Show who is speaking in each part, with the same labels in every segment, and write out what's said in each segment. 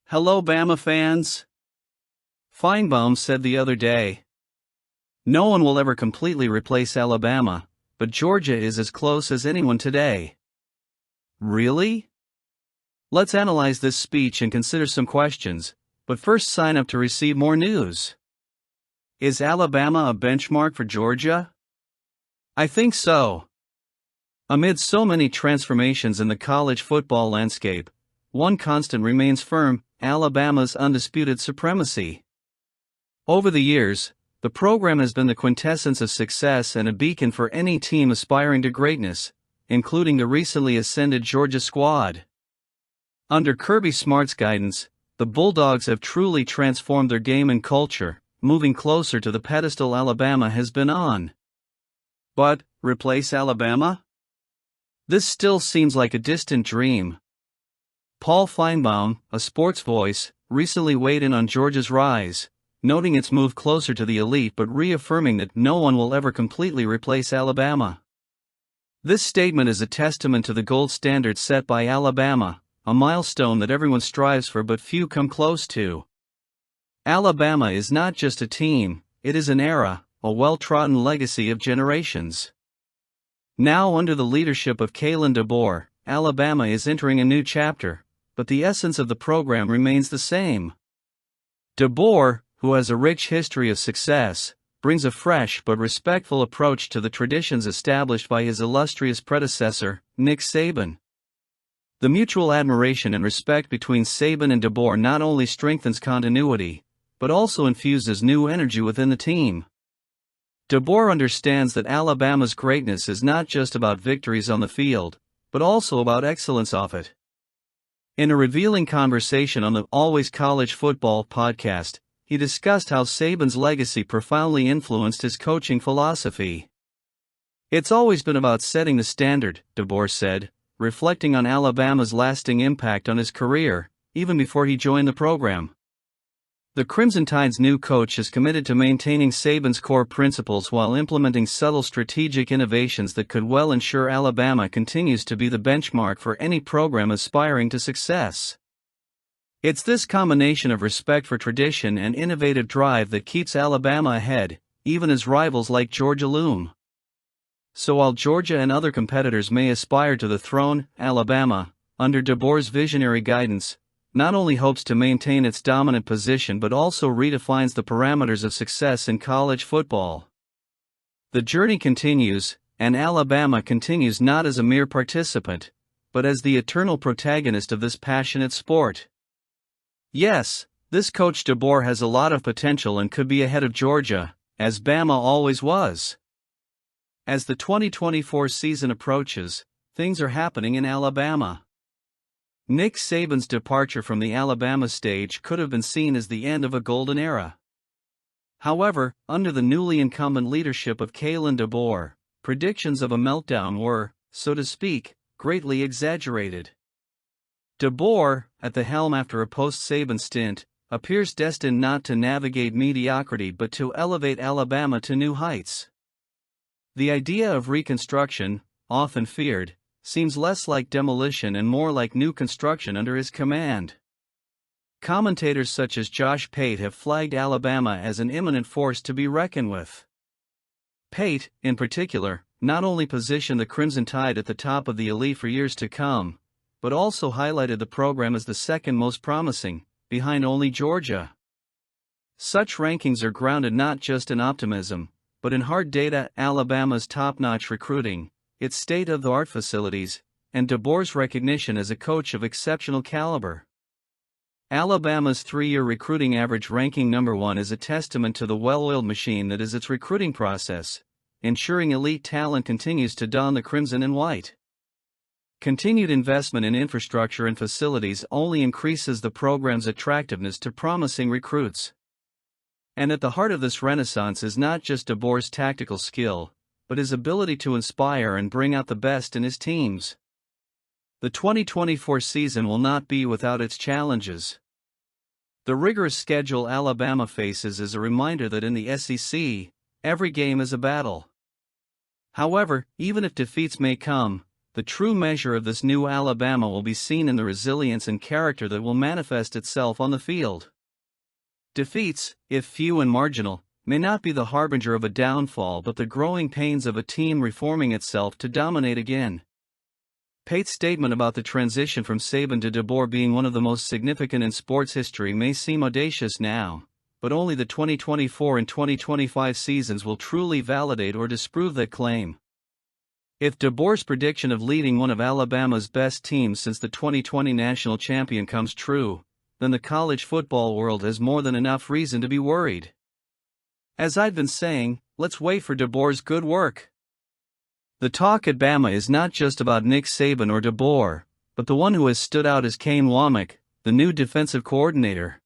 Speaker 1: Hello Bama fans. Finebaum said the other day, "No one will ever completely replace Alabama, but Georgia is as close as anyone today." Really? Let's analyze this speech and consider some questions, but first sign up to receive more news. Is Alabama a benchmark for Georgia? I think so. Amid so many transformations in the college football landscape, one constant remains firm: Alabama's undisputed supremacy. Over the years, the program has been the quintessence of success and a beacon for any team aspiring to greatness, including the recently ascended Georgia squad. Under Kirby Smart's guidance, the Bulldogs have truly transformed their game and culture, moving closer to the pedestal Alabama has been on. But, replace Alabama? This still seems like a distant dream. Paul Finebaum, a sports voice, recently weighed in on Georgia's rise, noting its move closer to the elite but reaffirming that no one will ever completely replace Alabama. This statement is a testament to the gold standard set by Alabama, a milestone that everyone strives for but few come close to. Alabama is not just a team, it is an era, a well-trodden legacy of generations. Now under the leadership of Kalen DeBoer, Alabama is entering a new chapter, but the essence of the program remains the same. DeBoer, who has a rich history of success, brings a fresh but respectful approach to the traditions established by his illustrious predecessor, Nick Saban. The mutual admiration and respect between Saban and DeBoer not only strengthens continuity, but also infuses new energy within the team. DeBoer understands that Alabama's greatness is not just about victories on the field, but also about excellence off it. In a revealing conversation on the Always College Football podcast, he discussed how Saban's legacy profoundly influenced his coaching philosophy. "It's always been about setting the standard," DeBoer said, reflecting on Alabama's lasting impact on his career, even before he joined the program. The Crimson Tide's new coach is committed to maintaining Saban's core principles while implementing subtle strategic innovations that could well ensure Alabama continues to be the benchmark for any program aspiring to success. It's this combination of respect for tradition and innovative drive that keeps Alabama ahead, even as rivals like Georgia loom. So while Georgia and other competitors may aspire to the throne, Alabama, under DeBoer's visionary guidance, not only hopes to maintain its dominant position but also redefines the parameters of success in college football. The journey continues, and Alabama continues not as a mere participant, but as the eternal protagonist of this passionate sport. Yes, this coach DeBoer has a lot of potential and could be ahead of Georgia, as Bama always was. As the 2024 season approaches, things are happening in Alabama. Nick Saban's departure from the Alabama stage could have been seen as the end of a golden era. However, under the newly incumbent leadership of Kalen DeBoer, predictions of a meltdown were, so to speak, greatly exaggerated. DeBoer, at the helm after a post-Saban stint, appears destined not to navigate mediocrity but to elevate Alabama to new heights. The idea of reconstruction, often feared, seems less like demolition and more like new construction under his command. Commentators such as Josh Pate have flagged Alabama as an imminent force to be reckoned with. Pate, in particular, not only positioned the Crimson Tide at the top of the elite for years to come, but also highlighted the program as the second most promising, behind only Georgia. Such rankings are grounded not just in optimism, but in hard data: Alabama's top-notch recruiting, its state-of-the-art facilities, and DeBoer's recognition as a coach of exceptional caliber. Alabama's three-year recruiting average ranking number 1 is a testament to the well-oiled machine that is its recruiting process, ensuring elite talent continues to don the crimson and white. Continued investment in infrastructure and facilities only increases the program's attractiveness to promising recruits. And at the heart of this renaissance is not just DeBoer's tactical skill, but his ability to inspire and bring out the best in his teams. The 2024 season will not be without its challenges. The rigorous schedule Alabama faces is a reminder that in the SEC, every game is a battle. However, even if defeats may come, the true measure of this new Alabama will be seen in the resilience and character that will manifest itself on the field. Defeats, if few and marginal, may not be the harbinger of a downfall but the growing pains of a team reforming itself to dominate again. Pate's statement about the transition from Saban to DeBoer being one of the most significant in sports history may seem audacious now, but only the 2024 and 2025 seasons will truly validate or disprove that claim. If DeBoer's prediction of leading one of Alabama's best teams since the 2020 national champion comes true, then the college football world has more than enough reason to be worried. As I've been saying, let's wait for DeBoer's good work. The talk at Bama is not just about Nick Saban or DeBoer, but the one who has stood out is Kane Wommack, the new defensive coordinator.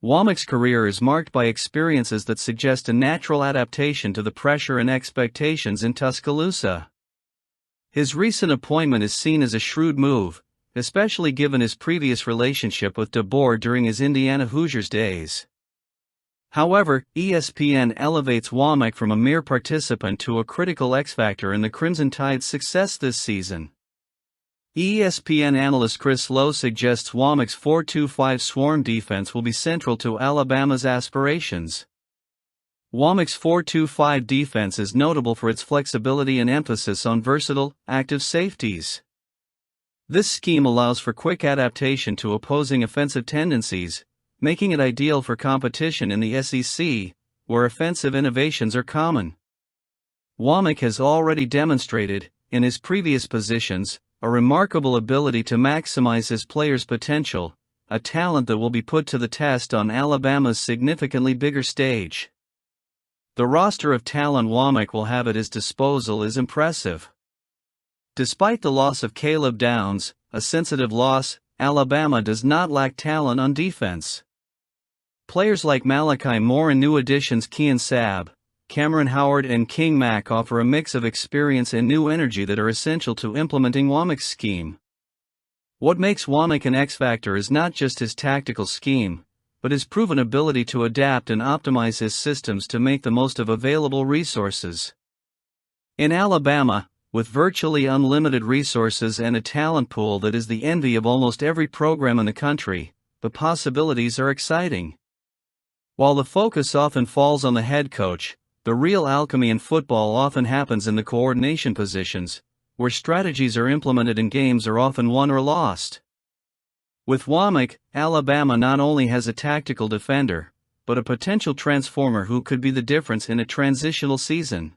Speaker 1: Wommack's career is marked by experiences that suggest a natural adaptation to the pressure and expectations in Tuscaloosa. His recent appointment is seen as a shrewd move, especially given his previous relationship with DeBoer during his Indiana Hoosiers days. However, ESPN elevates Wommack from a mere participant to a critical X-factor in the Crimson Tide's success this season. ESPN analyst Chris Lowe suggests Wommack's 4-2-5 swarm defense will be central to Alabama's aspirations. Wommack's 4-2-5 defense is notable for its flexibility and emphasis on versatile, active safeties. This scheme allows for quick adaptation to opposing offensive tendencies, making it ideal for competition in the SEC, where offensive innovations are common. Wommack has already demonstrated, in his previous positions, a remarkable ability to maximize his players' potential, a talent that will be put to the test on Alabama's significantly bigger stage. The roster of talent Wommack will have at his disposal is impressive. Despite the loss of Caleb Downs, a sensitive loss, Alabama does not lack talent on defense. Players like Malachi Moore and new additions Kean Sabb, Cameron Howard and King Mack offer a mix of experience and new energy that are essential to implementing Wommack's scheme. What makes Wommack an X-factor is not just his tactical scheme, but his proven ability to adapt and optimize his systems to make the most of available resources. In Alabama, with virtually unlimited resources and a talent pool that is the envy of almost every program in the country, the possibilities are exciting. While the focus often falls on the head coach, the real alchemy in football often happens in the coordination positions, where strategies are implemented and games are often won or lost. With Wommack, Alabama not only has a tactical defender, but a potential transformer who could be the difference in a transitional season.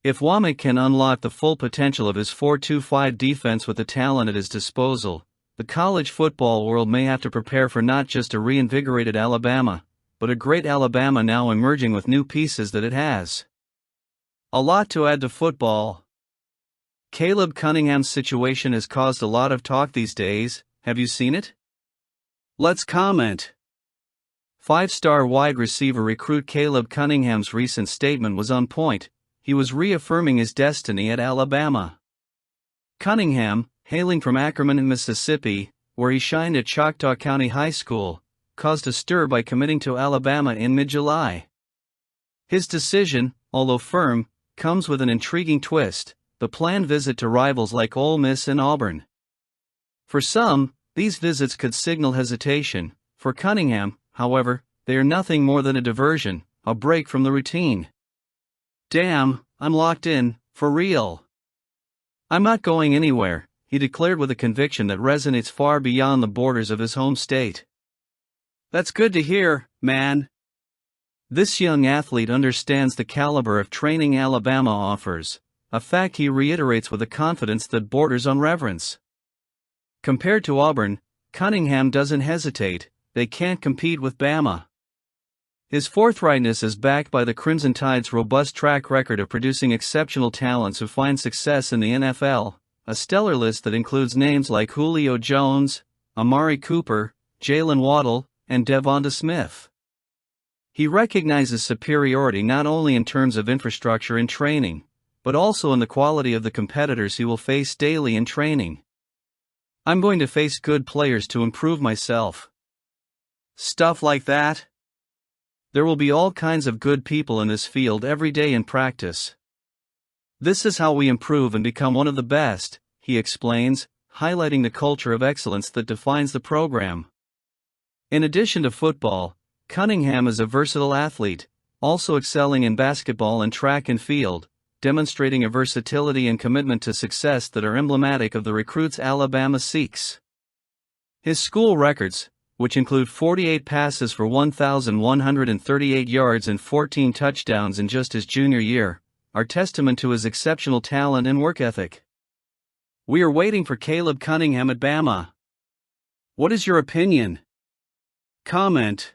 Speaker 1: If Wommack can unlock the full potential of his 4-2-5 defense with the talent at his disposal, the college football world may have to prepare for not just a reinvigorated Alabama, but a great Alabama now emerging with new pieces that it has. A lot to add to football. Caleb Cunningham's situation has caused a lot of talk these days. Have you seen it? Let's comment. Five-star wide receiver recruit Caleb Cunningham's recent statement was on point. He was reaffirming his destiny at Alabama. Cunningham, hailing from Ackerman, Mississippi, where he shined at Choctaw County High School, caused a stir by committing to Alabama in mid-July. His decision, although firm, comes with an intriguing twist: the planned visit to rivals like Ole Miss and Auburn. For some, these visits could signal hesitation. For Cunningham, however, they are nothing more than a diversion, a break from the routine. "Damn, I'm locked in, for real. I'm not going anywhere," he declared with a conviction that resonates far beyond the borders of his home state. "That's good to hear, man." This young athlete understands the caliber of training Alabama offers, a fact he reiterates with a confidence that borders on reverence. Compared to Auburn, Cunningham doesn't hesitate. They can't compete with Bama. His forthrightness is backed by the Crimson Tide's robust track record of producing exceptional talents who find success in the NFL, a stellar list that includes names like Julio Jones, Amari Cooper, Jalen Waddle, and Devonta Smith. He recognizes superiority not only in terms of infrastructure and training, but also in the quality of the competitors he will face daily in training. "I'm going to face good players to improve myself." Stuff like that. There will be all kinds of good people in this field every day in practice. This is how we improve and become one of the best, he explains, highlighting the culture of excellence that defines the program. In addition to football, Cunningham is a versatile athlete, also excelling in basketball and track and field, demonstrating a versatility and commitment to success that are emblematic of the recruits Alabama seeks. His school records, which include 48 passes for 1,138 yards and 14 touchdowns in just his junior year, are testament to his exceptional talent and work ethic. We are waiting for Caleb Cunningham at Bama. What is your opinion? Comment.